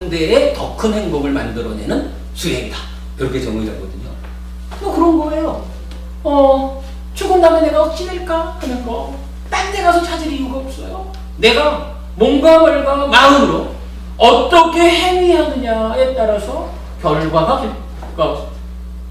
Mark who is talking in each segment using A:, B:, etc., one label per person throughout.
A: 대에 더 큰 행복을 만들어내는 수행이다. 이렇게 정의를 하거든요. 뭐 그런 거예요. 죽은 다음에 내가 어찌 될까 하는 거, 딴 데 가서 찾을 이유가 없어요. 내가 몸과 말과 마음으로 어떻게 행위하느냐에 따라서 결과가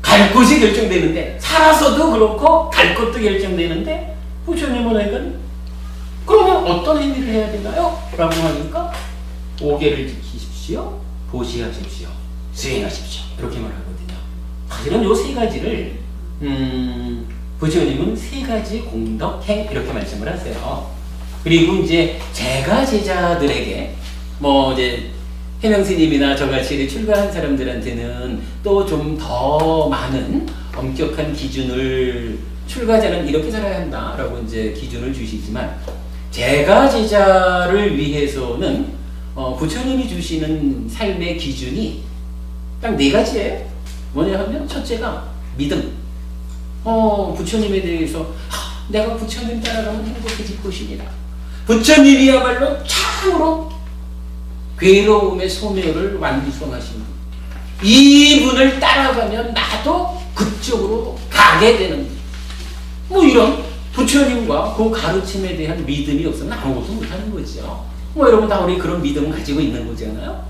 A: 갈 곳이 결정되는데, 살아서도 그렇고 갈 곳도 결정되는데, 부처님은 이건 그러면 어떤 행위를 해야 되나요? 라고 하니까 오계를 지키십시오, 보시하십시오, 수행하십시오, 이렇게 말하거든요. 사실은 요 세 가지를 부처님은 세 가지 공덕행 이렇게 말씀을 하세요. 그리고 이제 제가 제자들에게 뭐 이제 해명스님이나 저같이 출가한 사람들한테는 또 좀 더 많은 엄격한 기준을, 출가자는 이렇게 살아야 한다라고 이제 기준을 주시지만, 제가 제자를 위해서는 부처님이 주시는 삶의 기준이 딱 네 가지예요. 뭐냐 하면, 첫째가 믿음. 부처님에 대해서 내가 부처님 따라가면 행복해질 것입니다. 부처님이야말로 참으로 괴로움의 소멸을 완성하신 분. 이분을 따라가면 나도 그쪽으로 가게 되는, 뭐 이런 부처님과 그 가르침에 대한 믿음이 없으면 아무것도 못하는 거죠. 뭐 여러분 다 우리 그런 믿음을 가지고 있는 거잖아요.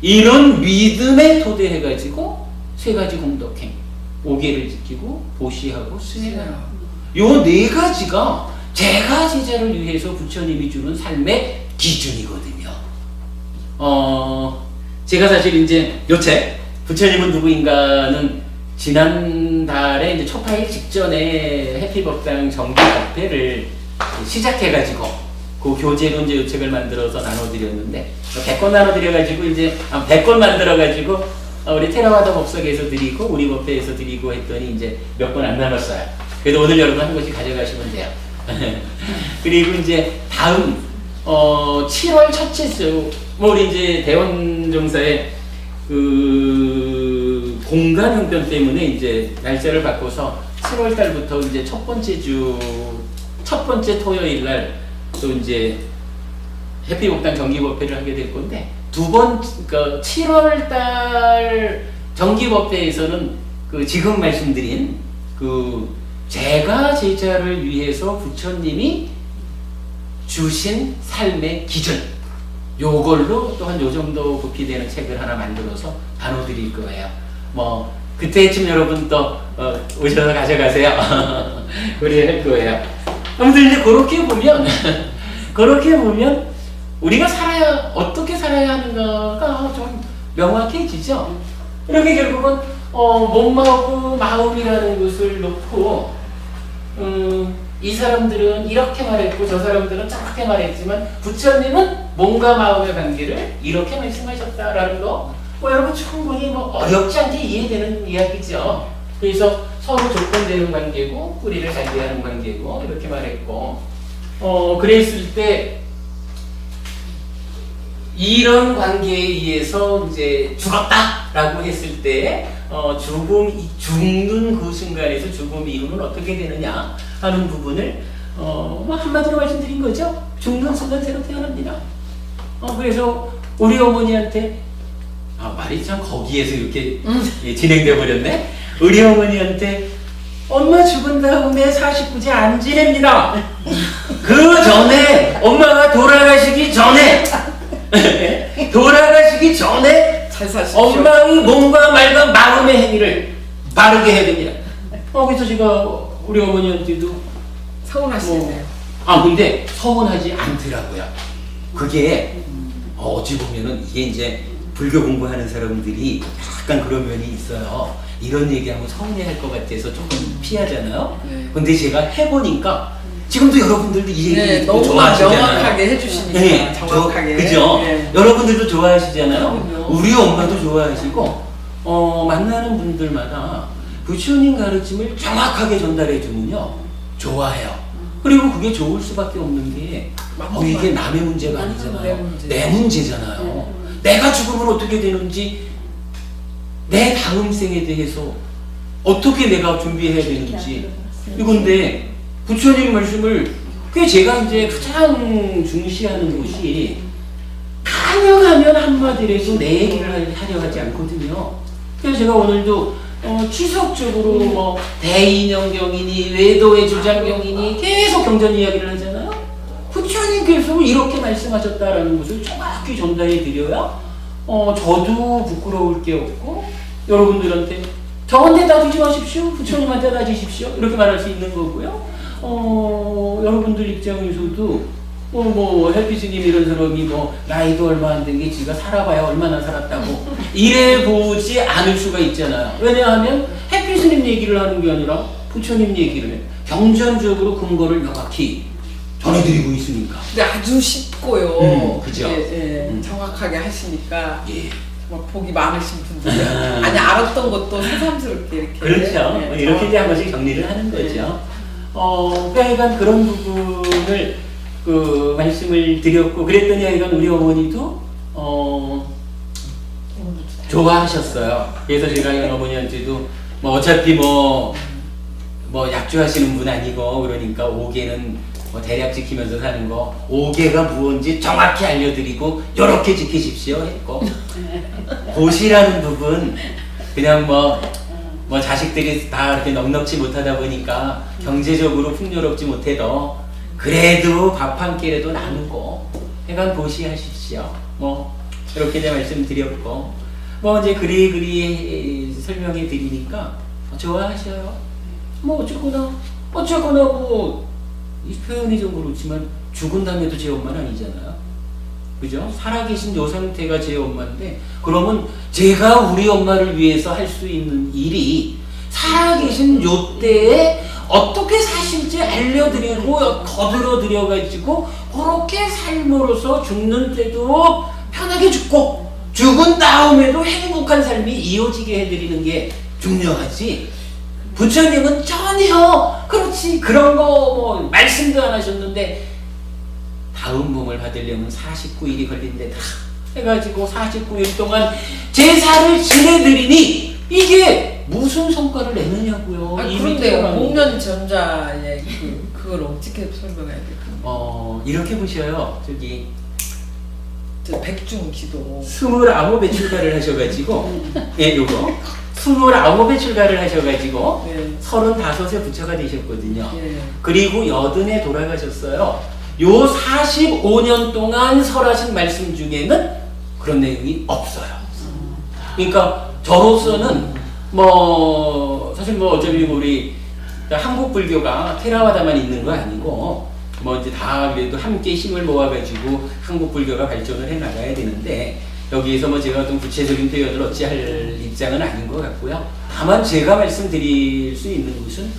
A: 이런 믿음에 토대해가지고 세 가지 공덕행, 오계를 지키고 보시하고 수행하라. 요 네 가지가 제가 제자를 위해서 부처님이 주는 삶의 기준이거든요. 제가 사실 이제 요 책, 부처님은 누구인가는 지난달에 이제 초파일 직전에 해피법당 정기 법회를 시작해가지고 그 교재로 이제 요 책을 만들어서 나눠드렸는데, 100권 나눠드려가지고 이제 100권 만들어가지고 우리 테라와다 법석에서 드리고 우리 법회에서 드리고 했더니 이제 몇 권 안 남았어요. 그래도 오늘 여러분 한 권씩 가져가시면 돼요. 그리고 이제 다음 7월 첫째 주, 뭐 우리 이제 대원정사의 그 공간 형편 때문에 이제 날짜를 바꿔서 7월 달부터 이제 첫 번째 주, 첫 번째 토요일 날 또 이제 해피복당 정기법회를 하게 될 건데, 그러니까 7월 달 정기법회에서는 그 지금 말씀드린 그 제가 제자를 위해서 부처님이 주신 삶의 기준, 요걸로 또 한 요 정도 부피 되는 책을 하나 만들어서 나눠드릴 거예요. 뭐 그때쯤 여러분 또 오셔서 가져가세요. 그래 할 거예요. 아무튼 이제 그렇게 보면 우리가 어떻게 살아야 하는가가 좀 명확해지죠. 이렇게 결국은 몸하고 마음이라는 것을 놓고 이 사람들은 이렇게 말했고 저 사람들은 저렇게 말했지만 부처님은 몸과 마음의 관계를 이렇게 말씀하셨다라는 거, 뭐 여러분 충분히 뭐 어렵지 않게 이해되는 이야기죠. 그래서 서로 조건되는 관계고 뿌리를 달리하는 관계고 이렇게 말했고, 그랬을 때 이런 관계에 의해서 이제 죽었다라고 했을 때 죽는 그 순간에서 죽음의 이름은 어떻게 되느냐 하는 부분을 뭐 한마디로 말씀드린 거죠. 죽는 순간 새로 태어납니다. 그래서 우리 어머니한테 말이 참 거기에서 이렇게 진행돼 버렸네. 우리 어머니한테 엄마 죽은 다음에 49제 안 지냅니다. 그 전에 엄마가 돌아가시기 전에
B: 잘 사십시오.
A: 엄마의 몸과 말과 마음의 행위를 바르게 해야 됩니다. 그래서 제가 우리 어머니한테도
B: 서운하시네요.
A: 근데 서운하지 않더라고요. 그게 어찌 보면은 이게 이제 불교 공부하는 사람들이 약간 그런 면이 있어요. 이런 얘기하면 서운해할 것 같아서 조금 피하잖아요. 근데 제가 해보니까 지금도 여러분들도 이 얘기
B: 너무
A: 좋아하시잖아요.
B: 명확하게 해주시니까. 정확하게.
A: 그죠? 여러분들도 좋아하시잖아요.
B: 그럼요.
A: 우리 엄마도 좋아하시고, 만나는 분들마다 부처님 가르침을 정확하게 전달해 주면요, 좋아해요. 그리고 그게 좋을 수밖에 없는 게, 이게 남의 문제가 아니잖아요. 내 문제잖아요. 내가 죽으면 어떻게 되는지, 내 다음 생에 대해서 어떻게 내가 준비해야 되는지, 이건데, 부처님 말씀을, 그게 제가 이제 가장 중시하는 것이, 가능하면 한마디라도 내 얘기를 하려 하지 않거든요. 그래서 제가 오늘도 지속적으로 뭐 대인형경이니 외도의 주장경이니 계속 경전 이야기를 하잖아요. 부처님께서 이렇게 말씀하셨다라는 것을 정확히 전달해 드려야 저도 부끄러울 게 없고 여러분들한테 저한테 따지지 마십시오. 부처님한테 따지십시오. 이렇게 말할 수 있는 거고요. 여러분들 입장에서도 헬피스님 이런 사람이 나이도 얼마 안 된 게 지가 살아봐야 얼마나 살았다고 이래 보지 않을 수가 있잖아요. 왜냐하면 헬피스님 얘기를 하는 게 아니라 부처님 얘기를 경전적으로 근거를 명확히 전해드리고 있으니까.
B: 근데 아주 쉽고요.
A: 그죠?
B: 정확하게 하시니까
A: 예.
B: 정말 복이 많으신 분들. 아니 알았던 것도 새삼스럽게 이렇게.
A: 그렇죠. 이렇게 이제 한 번씩 정리를 하는 거죠. 그러니까 그런 부분을 말씀을 드렸고 그랬더니 하여간 우리 어머니도 좋아하셨어요. 그래서 제가 어머니한테도 어차피 약주하시는 분 아니고 그러니까 5개는 대략 지키면서 사는 거 5개가 무언지 정확히 알려드리고 요렇게 지키십시오 했고 보시라는 부분 그냥 자식들이 다 이렇게 넉넉지 못하다 보니까 경제적으로 풍요롭지 못해도 그래도 밥 한 끼라도 나누고 해간 보시하십시오. 이렇게 이제 말씀드렸고 이제 그리 설명해 드리니까 좋아하셔요. 어쨌거나 이 표현이 좀 그렇지만 죽은 다음에도 제 엄마는 아니잖아요. 그죠? 살아계신 요 상태가 제 엄마인데 그러면 제가 우리 엄마를 위해서 할 수 있는 일이 살아계신 요 때에 어떻게 사실지 알려드리고 거들어드려가지고 그렇게 삶으로서 죽는 때도 편하게 죽고 죽은 다음에도 행복한 삶이 이어지게 해드리는 게 중요하지. 부처님은 전혀 그렇지 그런 거 말씀도 안 하셨는데 다음 몸을 받으려면 49일이 걸린대다 해가지고 49일 동안 제사를 지내드리니 이게 무슨 성과를 내느냐고요.
B: 그런데요. 목련전자의 그걸 어떻게 설명해야 될까요?
A: 이렇게 보셔요. 저기
B: 백중기도
A: 29에 출가를 하셔가지고 예, 요거 29에 출가를 하셔가지고 35에 부처가 되셨거든요. 그리고 80에 돌아가셨어요. 요 45년 동안 설하신 말씀 중에는 그런 내용이 없어요. 그러니까 저로서는 사실 어차피 우리 한국 불교가 테라와다만 있는 거 아니고 이제 다 그래도 함께 힘을 모아가지고 한국 불교가 발전을 해 나가야 되는데 여기에서 제가 어떤 구체적인 표현을 어찌할 입장은 아닌 것 같고요. 다만 제가 말씀드릴 수 있는 것은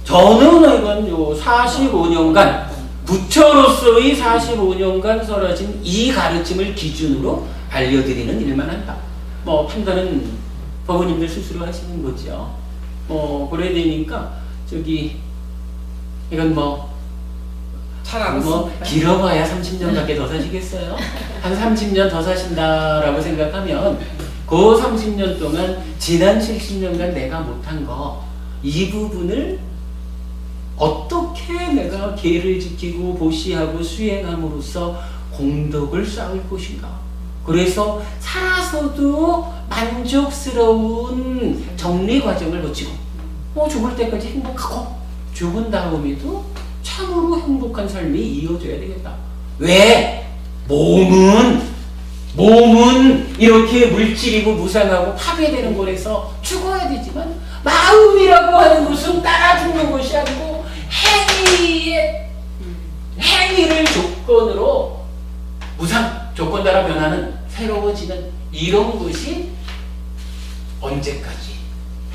A: 저는 이건 요 45년간 부처로서의 45년간 설하신 이 가르침을 기준으로 알려드리는 일만 한다. 판단은 법원님들 스스로 하시는 거죠. 그래야 되니까 이건
B: 잘 알았습니다.
A: 길어봐야 30년밖에 더 사시겠어요? 한 30년 더 사신다라고 생각하면 그 30년 동안 지난 70년간 내가 못한 거 이 부분을 어떻게 내가 계를 지키고 보시하고 수행함으로써 공덕을 쌓을 것인가. 그래서 살아서도 만족스러운 정리 과정을 거치고 죽을 때까지 행복하고 죽은 다음에도 참으로 행복한 삶이 이어져야 되겠다. 왜? 몸은 이렇게 물질이고 무상하고 파괴되는 거라서 죽어야 되지만 마음이라고 하는 것은 따라 죽는 것이 아니고 행위를 조건으로 무상, 조건 따라 변하는 새로워지는 이런 것이 언제까지?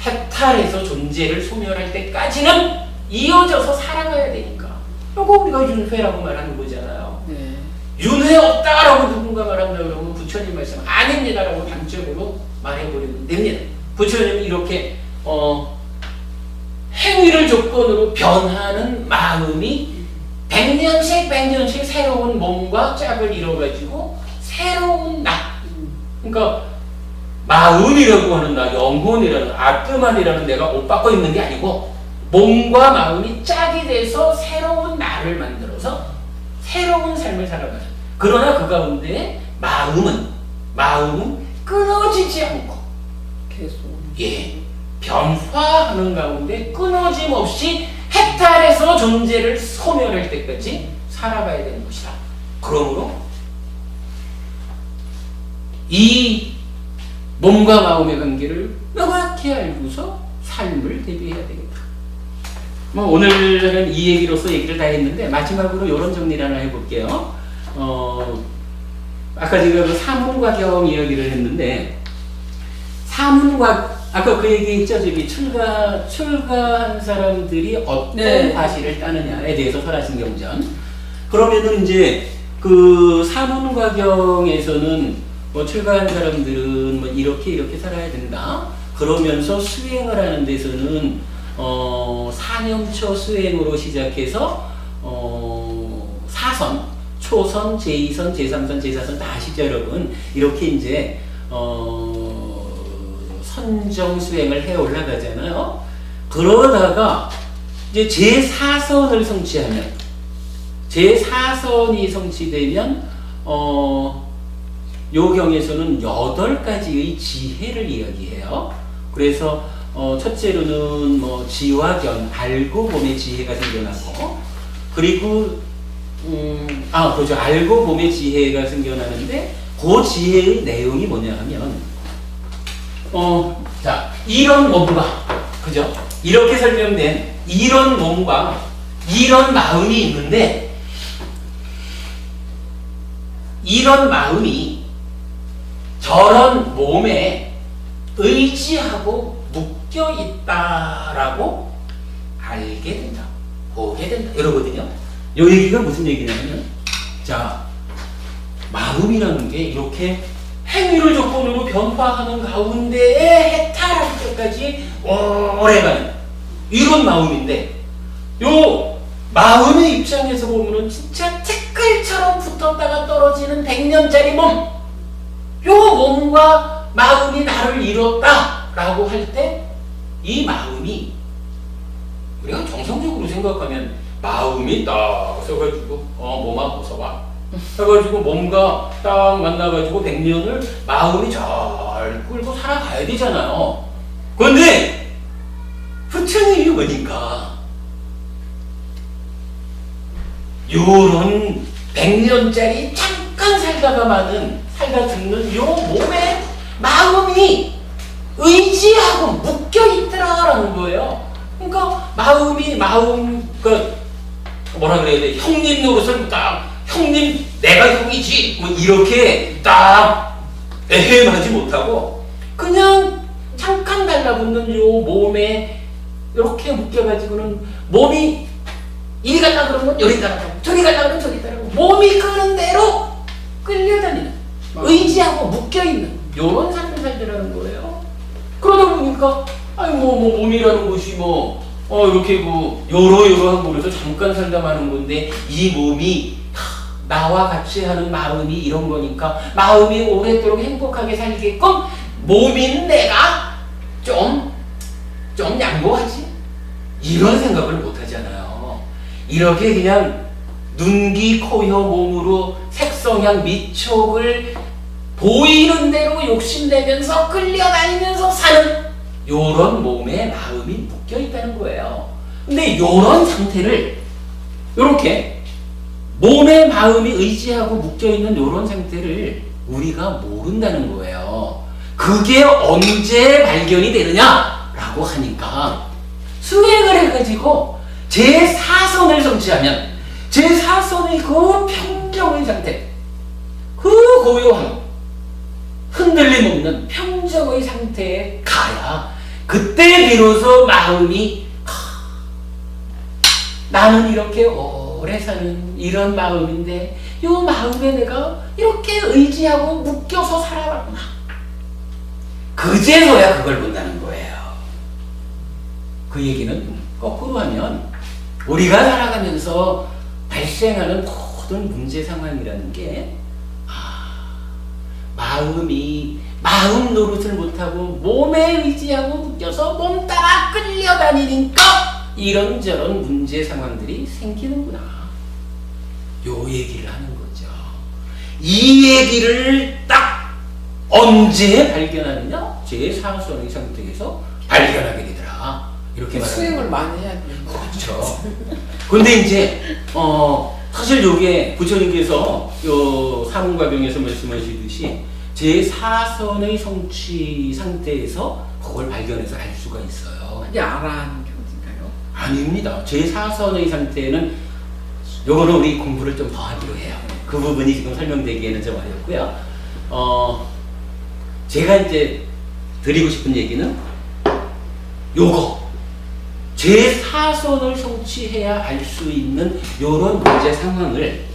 A: 해탈해서 존재를 소멸할 때까지는 이어져서 살아가야 되니까. 이거 우리가 윤회라고 말하는 거잖아요. 윤회 없다라고 누군가 말한다 그러면 부처님 말씀 아닙니다라고 단적으로 말해버리면 됩니다. 부처님이 이렇게 행위를 조건으로 변하는 마음이 100년씩 새로운 몸과 짝을 이뤄가지고 새로운 나, 그러니까 마음이라고 하는 나, 영혼이라는 아트만이라는 내가 옷 바꿔 입는 게 아니고 몸과 마음이 짝이 돼서 새로운 나를 만들어서 새로운 삶을 살아가는. 그러나 그 가운데 마음은 끊어지지 않고
B: 계속.
A: 예, 변화하는 가운데 끊어짐 없이 해탈해서 존재를 소멸할 때까지 살아가야 되는 것이다. 그러므로 이 몸과 마음의 관계를 명확히 알고서 삶을 대비해야 되겠다. 뭐 오늘은 이 얘기로서 얘기를 다 했는데 마지막으로 이런 정리를 하나 해볼게요. 아까 제가 그 사문과경 이야기를 했는데 아까 그 얘기했죠. 저기 출가한 사람들이 어떤
B: 네.
A: 과실을 따느냐에 대해서 설화신경전. 그러면은 이제 그 사문과경에서는 뭐 출가한 사람들은 뭐 이렇게 살아야 된다. 그러면서 수행을 하는 데서는 사념처 수행으로 시작해서 사선, 초선, 제2선, 제3선, 제4선 다 아시죠, 여러분? 이렇게 이제 선정 수행을 해 올라가잖아요. 그러다가 이제 제4선을 성취하면 제4선이 성취되면 요 경에서는 8가지의 지혜를 이야기해요. 그래서 첫째로는 뭐 지화견, 알고 봄의 지혜가 생겨나고, 그리고 그렇죠. 알고 봄의 지혜가 생겨나는데 그 지혜의 내용이 뭐냐 하면 자, 이런 몸과, 그죠? 이렇게 설명된 이런 몸과 이런 마음이 있는데 이런 마음이 저런 몸에 의지하고 묶여 있다라고 알게 된다, 보게 된다 이러거든요. 이 얘기가 무슨 얘기냐면, 자, 마음이라는 게 이렇게 행위를 조건으로 변화하는 가운데에 해탈할 때까지 오래가는 이런 마음인데, 요 마음의 입장에서 보면은 진짜 티끌처럼 붙었다가 떨어지는 100년짜리 몸, 요 몸과 마음이 나를 이뤘다라고 할 때 이 마음이, 우리가 정상적으로 생각하면 마음이 딱 써가지고 몸 한번 써봐 해가지고 몸과 딱 만나가지고 100년을 마음이 잘 끌고 살아가야 되잖아요. 그런데 부처님이 보니까 요런 100년짜리 잠깐 살다 죽는 요 몸에 마음이 의지하고 묶여있더라라는 거예요. 그러니까 그 뭐라 그래야 돼? 형님 노릇을 딱, 형님 내가 형이지 뭐 이렇게 딱 애매하지 못하고 그냥 잠깐 달라붙는 요 몸에 이렇게 묶여가지고는 몸이 이리 가려 그러면 여기 따라가고 저리 가려 그러면 저리 따라가고 몸이 끄는 대로 끌려다니는, 의지하고 묶여있는 요런 삶을 살더라는 거예요. 그러다 보니까 아니 뭐 몸이라는 것이 이렇게 여러한 곳에서 잠깐 살다 마는 건데 이 몸이 나와 같이 하는 마음이 이런 거니까 마음이 오랫도록 행복하게 살게끔 몸인 내가 좀 양보하지, 이런 생각을 못 하잖아요. 이렇게 그냥 눈기 코혀 몸으로 색성향 미촉을 보이는 대로 욕심내면서 끌려다니면서 사는 요런 몸에 마음이 묶여있다는 거예요. 근데 요런 상태를, 요렇게 몸에 마음이 의지하고 묶여있는 요런 상태를 우리가 모른다는 거예요. 그게 언제 발견이 되느냐라고 하니까 수행을 해가지고 제4선을 성취하면 제4선의 그 평정의 상태, 그 고요함, 흔들림 없는 평정의 상태에 가야 그때 비로소 마음이 나는 이렇게 오래 사는 이런 마음인데 이 마음에 내가 이렇게 의지하고 묶여서 살아왔구나, 그제서야 그걸 본다는 거예요. 그 얘기는 거꾸로 하면 우리가 살아가면서 발생하는 모든 문제 상황이라는 게 마음 노릇을 못하고 몸에 의지하고 묶여서 몸 따라 끌려다니니까 이런저런 문제 상황들이 생기는구나, 요 얘기를 하는 거죠. 이 얘기를 딱 언제 발견하느냐? 제4선의 상태에서 발견하게 되더라. 이렇게 말합니다.
B: 수행을 많이 해야 돼.
A: 그렇죠. 근데 이제 사실 요게 부처님께서 요 사문과경에서 말씀하시듯이 제4선의 성취 상태에서 그걸 발견해서 알 수가 있어요.
B: 그게 아라한 경지인가요?
A: 아닙니다. 제4선의 상태는 요거는 우리 공부를 좀 더 하기로 해요. 그 부분이 지금 설명되기에는 좀 어렵고요. 제가 이제 드리고 싶은 얘기는 요거 제4선을 성취해야 알 수 있는 요런 문제 상황을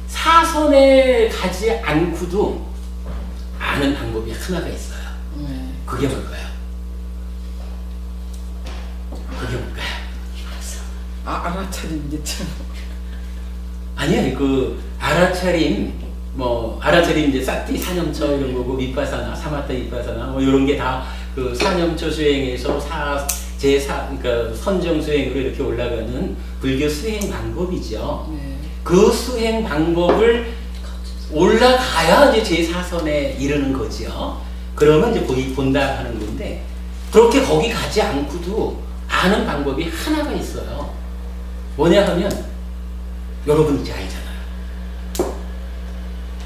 A: 4선에 가지 않고도 아는 방법이 하나가 있어요. 그게 뭘까요? 그게 뭘까요?
B: 알아차림 이제처럼.
A: 아니요, 그 알아차림, 알아차림 이제 사티 사념처 이런 거고 위파사나 사마타 위파사나 뭐 이런 게 다 그 사념처 수행에서 그러니까 선정 수행으로 이렇게 올라가는 불교 수행 방법이죠.
B: 네.
A: 그 수행 방법을 올라가야 이제 제4선에 이르는 거지요. 그러면 이제 본다 하는 건데 그렇게 거기 가지 않고도 아는 방법이 하나가 있어요. 뭐냐 하면 여러분 이제 알잖아요.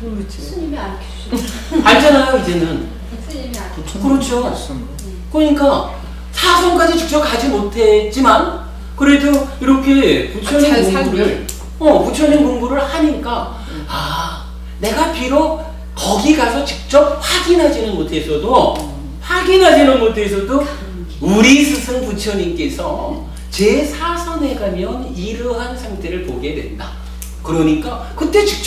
B: 그렇지.
C: 스님이 알려주시죠.
A: 알잖아요, 이제는.
C: 스님이 알려주시죠.
A: 그렇죠. 그러니까 사선까지 직접 가지 못했지만 그래도 이렇게 부처님 공부를 부처님 공부를 하니까 내가 비록 거기 가서 직접 확인하지는 못했어도 우리 스승 부처님께서 제4선에 가면 이러한 상태를 보게 된다. 그러니까 그때 직접